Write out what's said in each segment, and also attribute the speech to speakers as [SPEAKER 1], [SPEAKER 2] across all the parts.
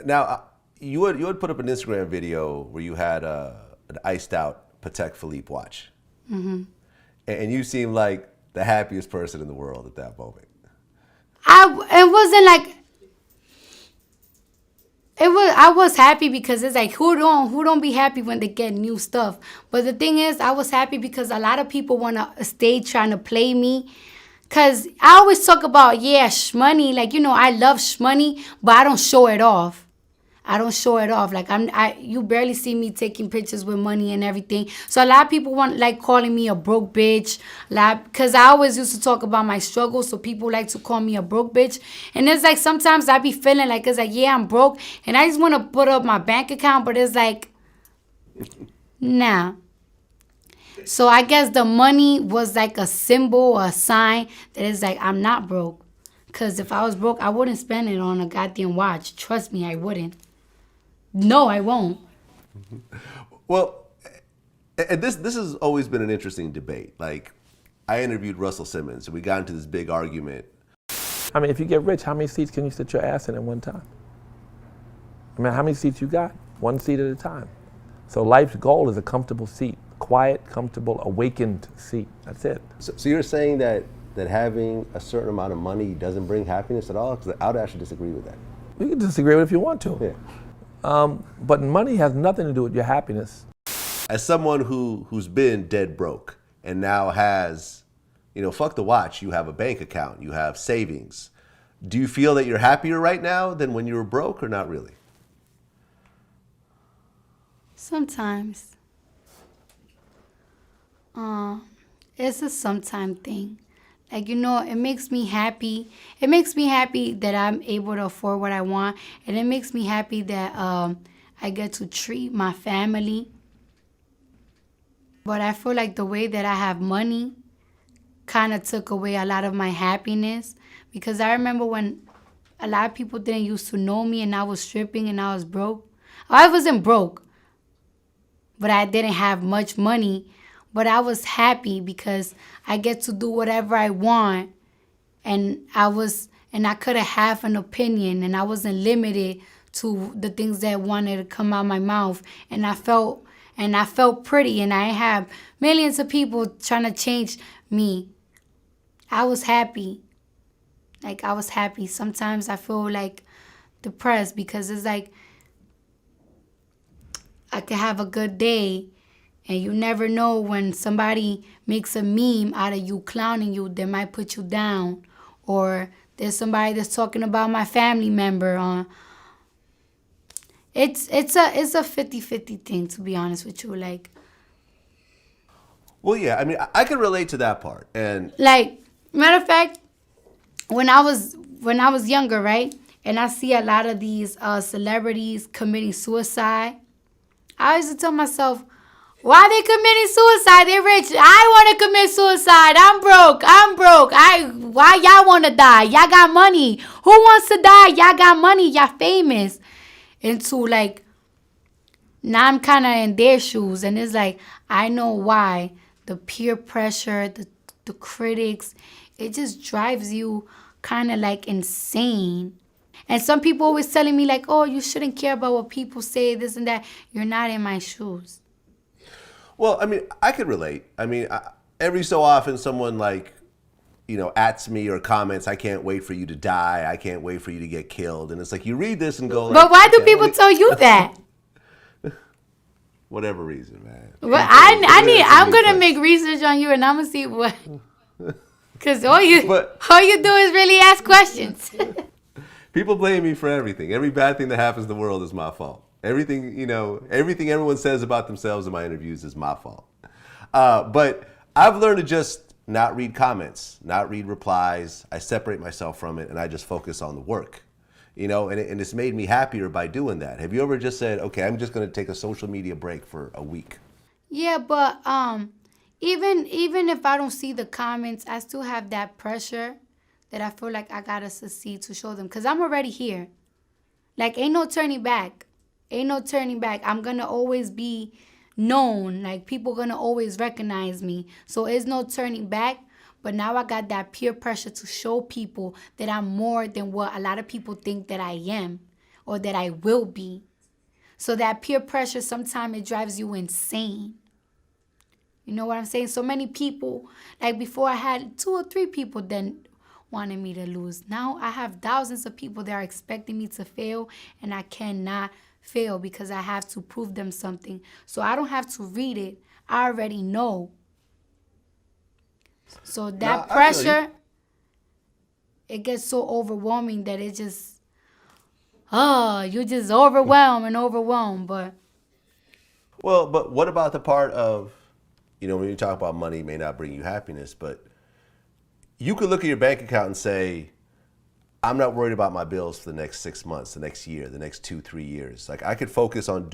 [SPEAKER 1] Now, you had put up an Instagram video where you had an iced out Patek Philippe watch. Mm-hmm. And you seemed like the happiest person in the world at that moment.
[SPEAKER 2] It wasn't like, I was happy because it's like, who don't be happy when they get new stuff? But the thing is, I was happy because a lot of people want to stay trying to play me. Because I always talk about, yeah, shmoney. Like, I love shmoney, but I don't show it off. I don't show it off. Like, you barely see me taking pictures with money and everything. So a lot of people like calling me a broke bitch. Because I always used to talk about my struggles, so people like to call me a broke bitch. And it's like sometimes I be feeling like, it's like, yeah, I'm broke. And I just want to put up my bank account, but it's like, nah. So I guess the money was like a symbol or a sign that it's like, I'm not broke. Because if I was broke, I wouldn't spend it on a goddamn watch. Trust me, I wouldn't. No, I won't.
[SPEAKER 1] Well, and this has always been an interesting debate. Like, I interviewed Russell Simmons, and we got into this big argument.
[SPEAKER 3] I mean, if you get rich, how many seats can you sit your ass in at one time? I mean, how many seats you got? One seat at a time. So life's goal is a comfortable seat. Quiet, comfortable, awakened seat. That's it.
[SPEAKER 1] So you're saying that having a certain amount of money doesn't bring happiness at all? Because I would actually disagree with that.
[SPEAKER 3] You can disagree with it if you want to.
[SPEAKER 1] Yeah.
[SPEAKER 3] But money has nothing to do with your happiness.
[SPEAKER 1] As someone who's been dead broke and now has, fuck the watch, you have a bank account, you have savings. Do you feel that you're happier right now than when you were broke or not really?
[SPEAKER 2] Sometimes. It's a sometime thing. Like, it makes me happy. It makes me happy that I'm able to afford what I want. And it makes me happy that I get to treat my family. But I feel like the way that I have money kind of took away a lot of my happiness. Because I remember when a lot of people didn't used to know me and I was stripping and I was broke. I wasn't broke, but I didn't have much money. But I was happy because I get to do whatever I want, and I could have an opinion, and I wasn't limited to the things that wanted to come out my mouth, and I felt pretty, and I have millions of people trying to change me. I was happy. Like, I was happy. Sometimes I feel like depressed because it's like I could have a good day. And you never know when somebody makes a meme out of you clowning you, they might put you down. Or there's somebody that's talking about my family member. It's a 50-50 thing, to be honest with you. Like,
[SPEAKER 1] well, yeah, I mean, I can relate to that part. And
[SPEAKER 2] like, matter of fact, when I was younger, right, and I see a lot of these celebrities committing suicide, I used to tell myself, why they committing suicide? They're rich. I want to commit suicide. I'm broke. Why y'all want to die? Y'all got money. Who wants to die? Y'all got money. Y'all famous. And so, like, now I'm kind of in their shoes. And it's like, I know why. The peer pressure, the critics, it just drives you kind of like insane. And some people always telling me like, oh, you shouldn't care about what people say, this and that. You're not in my shoes.
[SPEAKER 1] Well, I mean, I could relate. I mean, every so often someone like, ats me or comments, I can't wait for you to die. I can't wait for you to get killed. And it's like, you read this and go like,
[SPEAKER 2] but why do people tell you that?
[SPEAKER 1] Whatever reason, man.
[SPEAKER 2] Well, I'm going to make research on you and I'm going to see what, because all you do is really ask questions.
[SPEAKER 1] People blame me for everything. Every bad thing that happens in the world is my fault. Everything everyone says about themselves in my interviews is my fault. But I've learned to just not read comments, not read replies. I separate myself from it and I just focus on the work, and it's made me happier by doing that. Have you ever just said, okay, I'm just going to take a social media break for a week?
[SPEAKER 2] Yeah, but even if I don't see the comments, I still have that pressure that I feel like I got to succeed to show them because I'm already here. Like, ain't no turning back. Ain't no turning back. I'm going to always be known. Like, people going to always recognize me. So there's no turning back. But now I got that peer pressure to show people that I'm more than what a lot of people think that I am. or that I will be. So that peer pressure, sometimes it drives you insane. You know what I'm saying? So many people, like before I had 2 or 3 people then wanted me to lose. Now I have thousands of people that are expecting me to fail, and I cannot fail because I have to prove them something. So I don't have to read it. I already know. So that pressure, it gets so overwhelming that it just, you just overwhelmed. But
[SPEAKER 1] Well, but what about the part of, when you talk about money may not bring you happiness, but you could look at your bank account and say, I'm not worried about my bills for the next 6 months, the next year, the next 2-3 years. Like I could focus on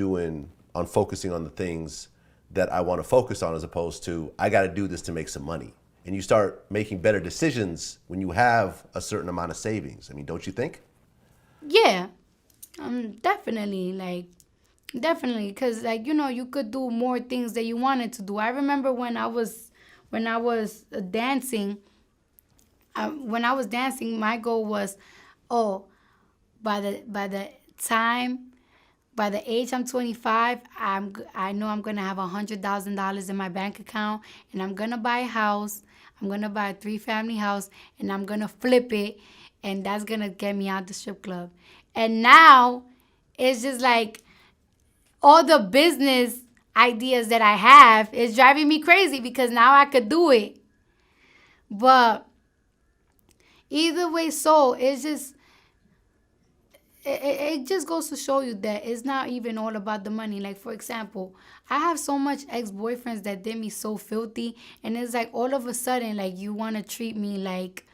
[SPEAKER 1] focusing on the things that I want to focus on, as opposed to I got to do this to make some money. And you start making better decisions when you have a certain amount of savings. I mean, don't you think?
[SPEAKER 2] yeah, definitely, because you could do more things that you wanted to do. I remember when I was dancing. When I was dancing, my goal was, by the age I'm 25, I know I'm gonna have $100,000 in my bank account, and I'm gonna buy a house. I'm gonna buy a 3-family house, and I'm gonna flip it, and that's gonna get me out the strip club. And now, it's just like all the business ideas that I have is driving me crazy because now I could do it. But either way, so it's just it just goes to show you that it's not even all about the money. Like, for example, I have so much ex-boyfriends that did me so filthy, and it's like all of a sudden, like, you want to treat me like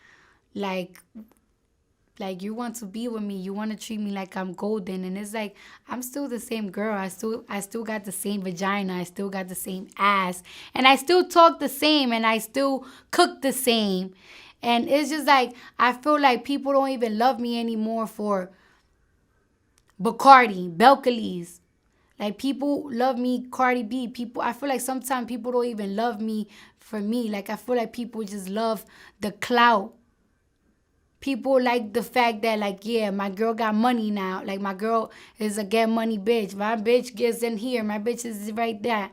[SPEAKER 2] you want to be with me, you want to treat me like I'm golden, and it's like I'm still the same girl. I still got the same vagina, I still got the same ass, and I still talk the same, and I still cook the same. And it's just like, I feel like people don't even love me anymore for Bacardi, Belcalis. Like, people love me, Cardi B. I feel like sometimes people don't even love me for me. Like, I feel like people just love the clout. People like the fact that, like, yeah, my girl got money now. Like, my girl is a get money bitch. My bitch gets in here. My bitch is right there.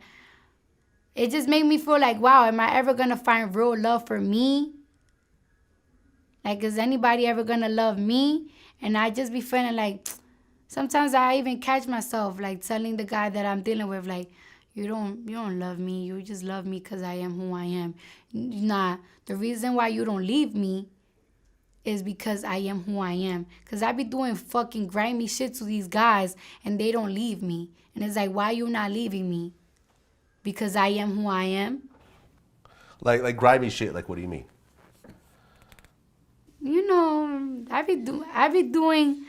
[SPEAKER 2] It just made me feel like, wow, am I ever going to find real love for me? Like, is anybody ever going to love me? And I just be feeling like, sometimes I even catch myself, like, telling the guy that I'm dealing with, like, you don't love me. You just love me because I am who I am. Nah, the reason why you don't leave me is because I am who I am. Because I be doing fucking grimy shit to these guys, and they don't leave me. And it's like, why you not leaving me? Because I am who I am?
[SPEAKER 1] Like grimy shit, like what do you mean?
[SPEAKER 2] I be doing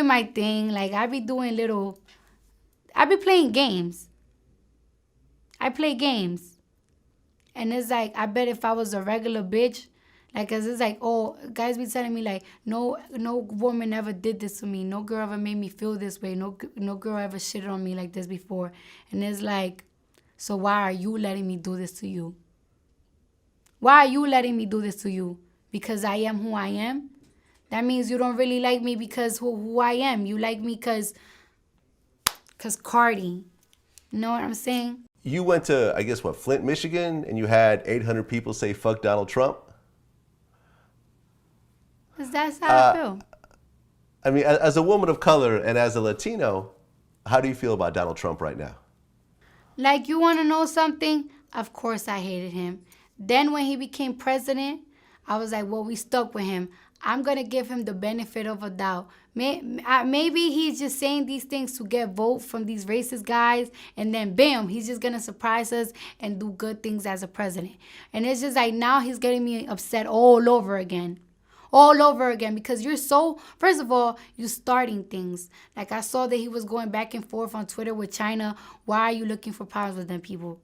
[SPEAKER 2] my thing. Like, I be playing games. I play games. And it's like, I bet if I was a regular bitch, like, 'cause it's like, guys be telling me, like, no woman ever did this to me. No girl ever made me feel this way. No girl ever shitted on me like this before. And it's like, so why are you letting me do this to you? Why are you letting me do this to you? Because I am who I am? That means you don't really like me because who I am. You like me because Cardi. You know what I'm saying?
[SPEAKER 1] You went to, I guess, Flint, Michigan, and you had 800 people say fuck Donald Trump?
[SPEAKER 2] Because that's how I feel.
[SPEAKER 1] I mean, as a woman of color and as a Latino, how do you feel about Donald Trump right now?
[SPEAKER 2] Like, you want to know something? Of course I hated him. Then when he became president, I was like, well, we stuck with him. I'm going to give him the benefit of a doubt. Maybe he's just saying these things to get vote from these racist guys, and then bam, he's just going to surprise us and do good things as a president. And it's just like, now he's getting me upset all over again. All over again, because first of all, you're starting things. Like, I saw that he was going back and forth on Twitter with China. Why are you looking for problems with them people?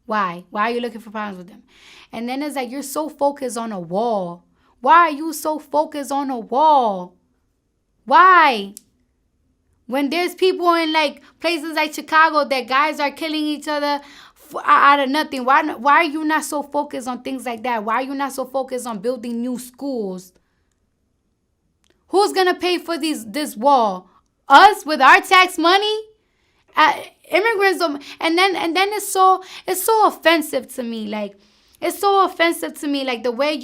[SPEAKER 2] Why? Why are you looking for problems with them? And then it's like, you're so focused on a wall. Why are you so focused on a wall? Why? When there's people in, like, places like Chicago that guys are killing each other out of nothing. Why are you not so focused on things like that? Why are you not so focused on building new schools? Who's going to pay for this wall? us with our tax money. Immigrants don't, and then it's so offensive to me. Like, it's so offensive to me. Like the way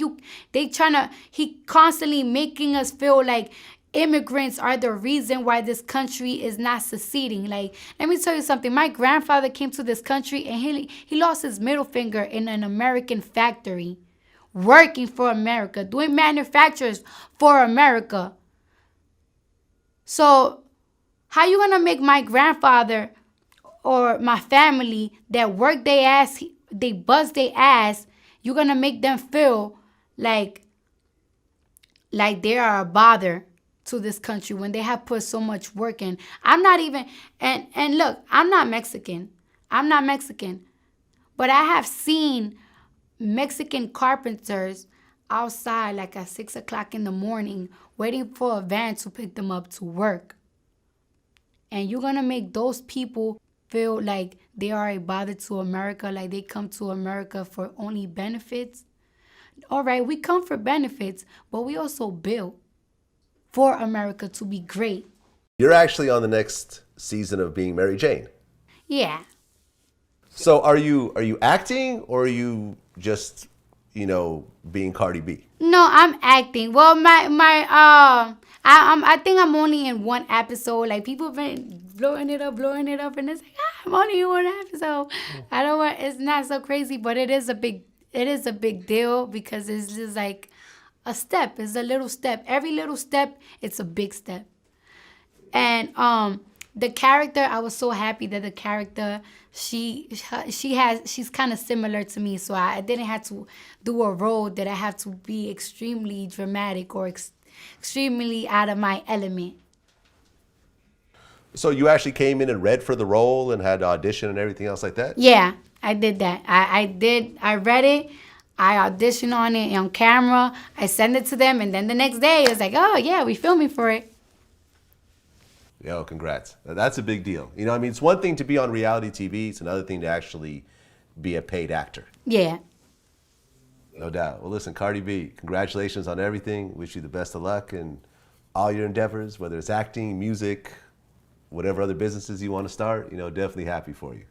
[SPEAKER 2] he constantly making us feel like immigrants are the reason why this country is not succeeding. Like, let me tell you something. My grandfather came to this country and he lost his middle finger in an American factory, working for America, doing manufacturers for America. So how you gonna make my grandfather or my family that work their ass, they bust their ass, you're gonna make them feel like they are a bother to this country when they have put so much work in? I'm not even, and look, I'm not Mexican. But I have seen Mexican carpenters outside like at 6 o'clock in the morning waiting for a van to pick them up to work. And you're going to make those people feel like they are a bother to America, like they come to America for only benefits? All right, we come for benefits, but we also build for America to be great.
[SPEAKER 1] You're actually on the next season of being Mary Jane.
[SPEAKER 2] Yeah.
[SPEAKER 1] So are you acting, or are you just, being Cardi B?
[SPEAKER 2] No, I'm acting. Well, I think I'm only in one episode. Like, people have been blowing it up, and it's like, I'm only in one episode. I don't want. It's not so crazy, but it is a big deal because it's just like a step. It's a little step. Every little step, it's a big step. And the character, I was so happy that the character, she's kind of similar to me, so I didn't have to do a role that I have to be extremely dramatic or extremely out of my element.
[SPEAKER 1] So you actually came in and read for the role and had to audition and everything else like that?
[SPEAKER 2] Yeah, I did that. I read it. I auditioned on it on camera. I sent it to them, and then the next day it was like, oh yeah, we filming for it.
[SPEAKER 1] Yo, congrats. That's a big deal. It's one thing to be on reality TV. It's another thing to actually be a paid actor.
[SPEAKER 2] Yeah.
[SPEAKER 1] No doubt. Well, listen, Cardi B, congratulations on everything. Wish you the best of luck in all your endeavors, whether it's acting, music, whatever other businesses you want to start. Definitely happy for you.